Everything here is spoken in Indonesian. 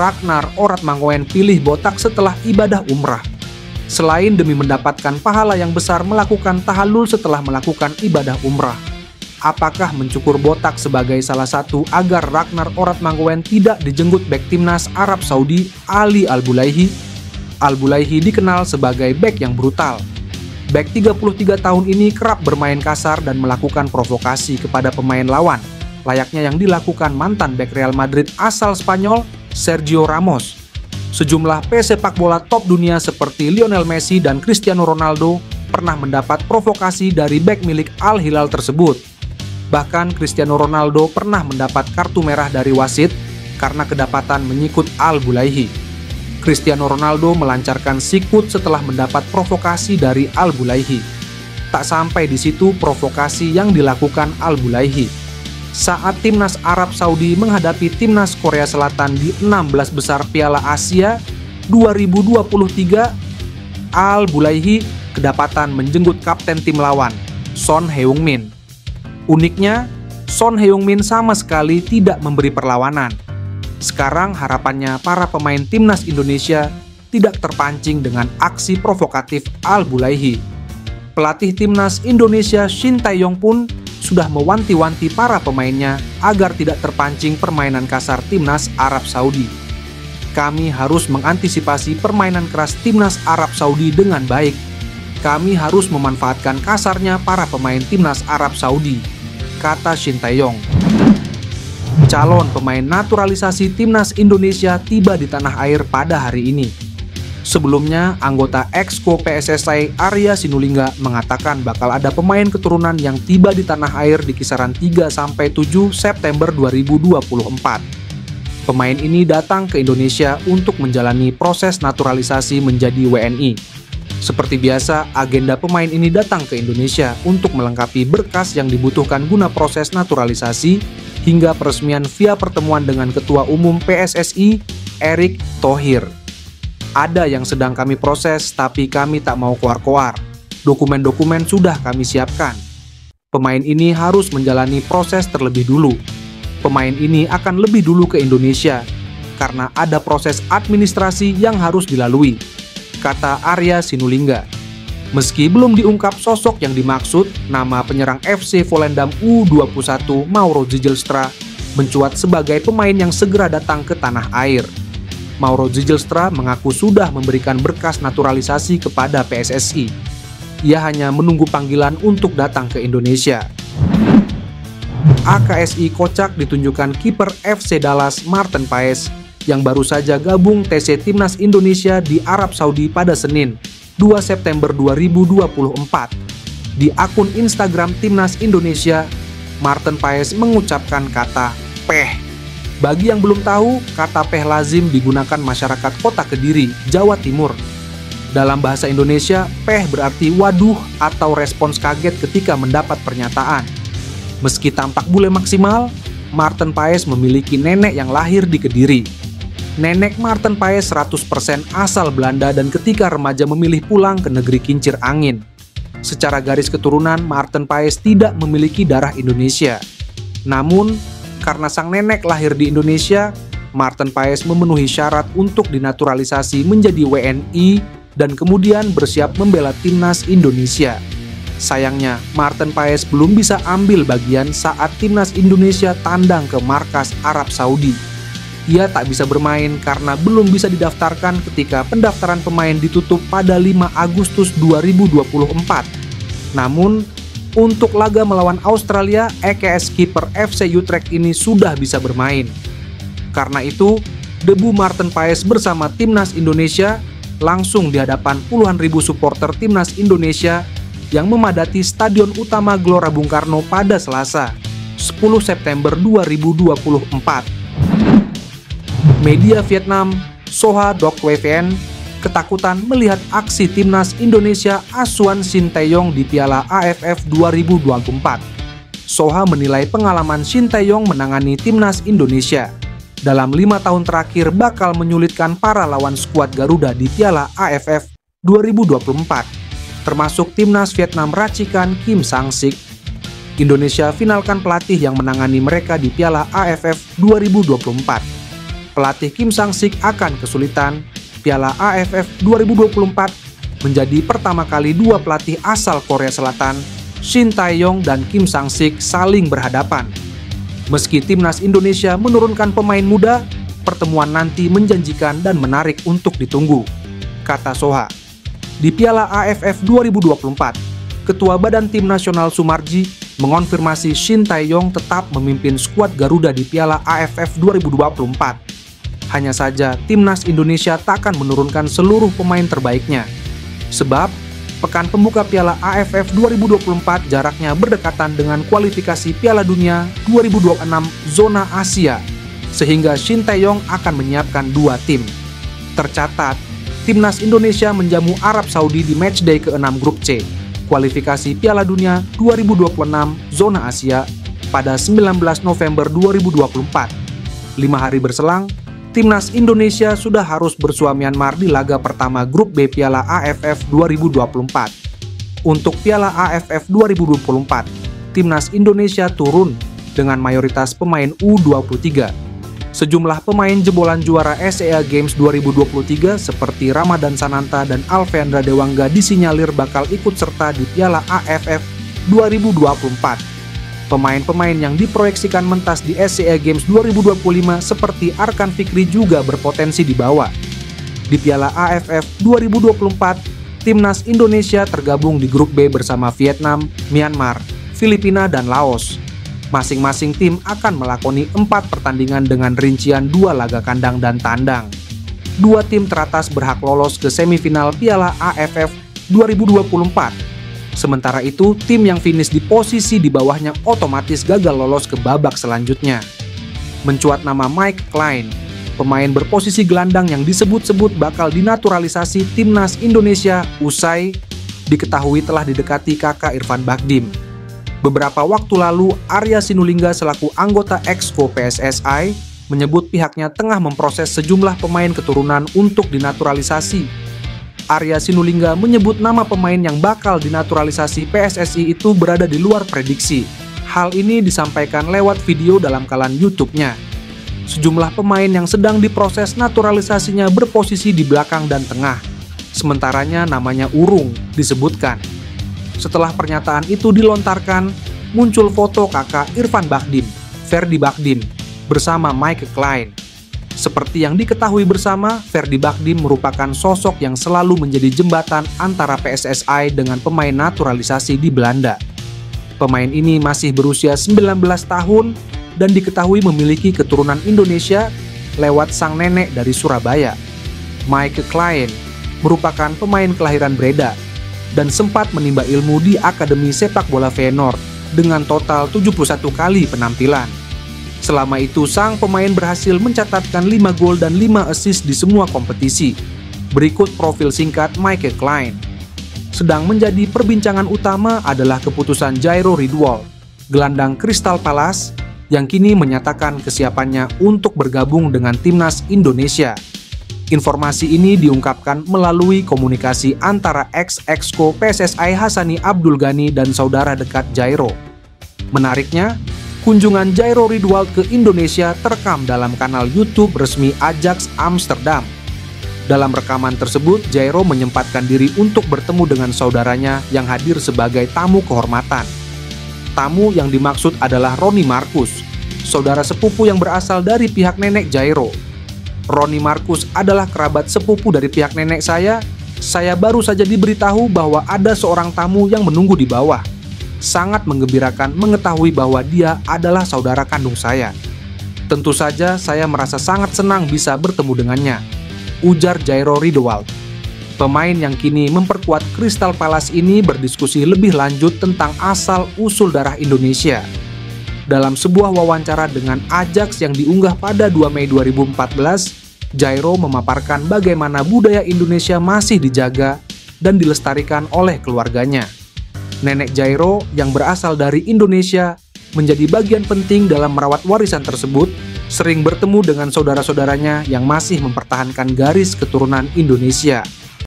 Ragnar Oratmangoen pilih botak setelah ibadah umrah? Selain demi mendapatkan pahala yang besar melakukan tahallul setelah melakukan ibadah umrah, apakah mencukur botak sebagai salah satu agar Ragnar Oratmangoen tidak dijenggut bek timnas Arab Saudi Ali Al-Bulaihi? Al-Bulaihi dikenal sebagai bek yang brutal. Bek 33 tahun ini kerap bermain kasar dan melakukan provokasi kepada pemain lawan, layaknya yang dilakukan mantan bek Real Madrid asal Spanyol, Sergio Ramos. Sejumlah pesepak bola top dunia seperti Lionel Messi dan Cristiano Ronaldo pernah mendapat provokasi dari bek milik Al Hilal tersebut. Bahkan Cristiano Ronaldo pernah mendapat kartu merah dari wasit karena kedapatan menyikut Al-Bulaihi. Cristiano Ronaldo melancarkan sikut setelah mendapat provokasi dari Al-Bulaihi. Tak sampai di situ provokasi yang dilakukan Al-Bulaihi. Saat timnas Arab Saudi menghadapi timnas Korea Selatan di 16 besar Piala Asia 2023, Al-Bulaihi kedapatan menjenggut kapten tim lawan, Son Heung-min. Uniknya, Son Heung-min sama sekali tidak memberi perlawanan. Sekarang harapannya para pemain timnas Indonesia tidak terpancing dengan aksi provokatif Al-Bulaihi. Pelatih timnas Indonesia Shin Tae-yong pun sudah mewanti-wanti para pemainnya agar tidak terpancing permainan kasar timnas Arab Saudi. Kami harus mengantisipasi permainan keras timnas Arab Saudi dengan baik. Kami harus memanfaatkan kasarnya para pemain timnas Arab Saudi, kata Shin Tae-yong. Calon pemain naturalisasi timnas Indonesia tiba di tanah air pada hari ini. Sebelumnya, anggota Exco PSSI Arya Sinulinga mengatakan bakal ada pemain keturunan yang tiba di tanah air di kisaran 3-7 September 2024. Pemain ini datang ke Indonesia untuk menjalani proses naturalisasi menjadi WNI. Seperti biasa, agenda pemain ini datang ke Indonesia untuk melengkapi berkas yang dibutuhkan guna proses naturalisasi hingga peresmian via pertemuan dengan Ketua Umum PSSI, Erick Thohir. Ada yang sedang kami proses, tapi kami tak mau koar-koar. Dokumen-dokumen sudah kami siapkan. Pemain ini harus menjalani proses terlebih dulu. Pemain ini akan lebih dulu ke Indonesia, karena ada proses administrasi yang harus dilalui, kata Arya Sinulinga. Meski belum diungkap sosok yang dimaksud, nama penyerang FC Volendam U21 Mauro Zijlstra mencuat sebagai pemain yang segera datang ke tanah air. Mauro Zijlstra mengaku sudah memberikan berkas naturalisasi kepada PSSI. Ia hanya menunggu panggilan untuk datang ke Indonesia. AKSI kocak ditunjukkan kiper FC Dallas Marten Paes yang baru saja gabung TC Timnas Indonesia di Arab Saudi pada Senin, 2 September 2024. Di akun Instagram Timnas Indonesia, Marten Paes mengucapkan kata "peh". Bagi yang belum tahu, kata "peh" lazim digunakan masyarakat Kota Kediri, Jawa Timur. Dalam bahasa Indonesia, "peh" berarti waduh atau respons kaget ketika mendapat pernyataan. Meski tampak bule maksimal, Marten Paes memiliki nenek yang lahir di Kediri. Nenek Marten Paes 100% asal Belanda dan ketika remaja memilih pulang ke negeri kincir angin. Secara garis keturunan, Marten Paes tidak memiliki darah Indonesia. Namun, karena sang nenek lahir di Indonesia, Marten Paes memenuhi syarat untuk dinaturalisasi menjadi WNI dan kemudian bersiap membela timnas Indonesia. Sayangnya, Marten Paes belum bisa ambil bagian saat timnas Indonesia tandang ke markas Arab Saudi. Ia tak bisa bermain karena belum bisa didaftarkan ketika pendaftaran pemain ditutup pada 5 Agustus 2024. Namun, untuk laga melawan Australia, EKS kiper FC Utrecht ini sudah bisa bermain. Karena itu, debu Marten Paes bersama timnas Indonesia langsung di hadapan puluhan ribu supporter timnas Indonesia yang memadati Stadion Utama Gelora Bung Karno pada Selasa, 10 September 2024. Media Vietnam, Soha Doc VN, ketakutan melihat aksi timnas Indonesia asuhan Shin Tae-yong di Piala AFF 2024. Soha menilai pengalaman Shin Tae-yong menangani timnas Indonesia dalam 5 tahun terakhir bakal menyulitkan para lawan skuad Garuda di Piala AFF 2024, termasuk timnas Vietnam racikan Kim Sang-sik. Indonesia finalkan pelatih yang menangani mereka di Piala AFF 2024. pelatih Kim Sang-sik akan kesulitan. Piala AFF 2024 menjadi pertama kali dua pelatih asal Korea Selatan, Shin Tae-yong dan Kim Sang-sik, saling berhadapan. Meski timnas Indonesia menurunkan pemain muda, pertemuan nanti menjanjikan dan menarik untuk ditunggu, kata Soha. Di Piala AFF 2024, Ketua Badan Tim Nasional Sumarji mengonfirmasi Shin Tae-yong tetap memimpin skuad Garuda di Piala AFF 2024. Hanya saja, timnas Indonesia tak akan menurunkan seluruh pemain terbaiknya. Sebab, pekan pembuka Piala AFF 2024 jaraknya berdekatan dengan kualifikasi Piala Dunia 2026 zona Asia, sehingga Shin Tae-yong akan menyiapkan dua tim. Tercatat, timnas Indonesia menjamu Arab Saudi di matchday ke-6 grup C, kualifikasi Piala Dunia 2026 zona Asia pada 19 November 2024. 5 hari berselang, timnas Indonesia sudah harus bersua Myanmar di laga pertama grup B Piala AFF 2024. Untuk Piala AFF 2024, timnas Indonesia turun dengan mayoritas pemain U23. Sejumlah pemain jebolan juara SEA Games 2023 seperti Ramadan Sananta dan Alfeandra Dewangga disinyalir bakal ikut serta di Piala AFF 2024. Pemain-pemain yang diproyeksikan mentas di SEA Games 2025 seperti Arkan Fikri juga berpotensi dibawa. Di Piala AFF 2024, timnas Indonesia tergabung di grup B bersama Vietnam, Myanmar, Filipina, dan Laos. Masing-masing tim akan melakoni 4 pertandingan dengan rincian 2 laga kandang dan tandang. 2 tim teratas berhak lolos ke semifinal Piala AFF 2024. Sementara itu, tim yang finish di posisi di bawahnya otomatis gagal lolos ke babak selanjutnya. Mencuat nama Mike Klein, pemain berposisi gelandang yang disebut-sebut bakal dinaturalisasi timnas Indonesia usai diketahui telah didekati kakak Irfan Bahdim. Beberapa waktu lalu, Arya Sinulinga selaku anggota Exco PSSI menyebut pihaknya tengah memproses sejumlah pemain keturunan untuk dinaturalisasi. Arya Sinulinga menyebut nama pemain yang bakal dinaturalisasi PSSI itu berada di luar prediksi. Hal ini disampaikan lewat video dalam kanal YouTube-nya. Sejumlah pemain yang sedang diproses naturalisasinya berposisi di belakang dan tengah. Sementaranya namanya urung disebutkan. Setelah pernyataan itu dilontarkan, muncul foto kakak Irfan Bahdim, Ferdi Bahdim, bersama Mike Klein. Seperti yang diketahui bersama, Ferdi Bahdim merupakan sosok yang selalu menjadi jembatan antara PSSI dengan pemain naturalisasi di Belanda. Pemain ini masih berusia 19 tahun dan diketahui memiliki keturunan Indonesia lewat sang nenek dari Surabaya. Mike Klein merupakan pemain kelahiran Breda dan sempat menimba ilmu di Akademi Sepak Bola Feyenoord dengan total 71 kali penampilan. Selama itu, sang pemain berhasil mencatatkan 5 gol dan 5 assist di semua kompetisi. Berikut profil singkat Mike Klein. Sedang menjadi perbincangan utama adalah keputusan Jairo Ridwal, gelandang Crystal Palace, yang kini menyatakan kesiapannya untuk bergabung dengan timnas Indonesia. Informasi ini diungkapkan melalui komunikasi antara ex-exco PSSI Hassani Abdul Ghani dan saudara dekat Jairo. Menariknya, kunjungan Jairo Ridwal ke Indonesia terekam dalam kanal YouTube resmi Ajax Amsterdam. Dalam rekaman tersebut, Jairo menyempatkan diri untuk bertemu dengan saudaranya yang hadir sebagai tamu kehormatan. Tamu yang dimaksud adalah Roni Markus, saudara sepupu yang berasal dari pihak nenek Jairo. Roni Markus adalah kerabat sepupu dari pihak nenek saya. Saya baru saja diberitahu bahwa ada seorang tamu yang menunggu di bawah. Sangat menggembirakan mengetahui bahwa dia adalah saudara kandung saya. Tentu saja saya merasa sangat senang bisa bertemu dengannya, ujar Jairo Ridwal. Pemain yang kini memperkuat Crystal Palace ini berdiskusi lebih lanjut tentang asal-usul darah Indonesia. Dalam sebuah wawancara dengan Ajax yang diunggah pada 2 Mei 2014, Jairo memaparkan bagaimana budaya Indonesia masih dijaga dan dilestarikan oleh keluarganya. Nenek Jairo yang berasal dari Indonesia menjadi bagian penting dalam merawat warisan tersebut, sering bertemu dengan saudara-saudaranya yang masih mempertahankan garis keturunan Indonesia.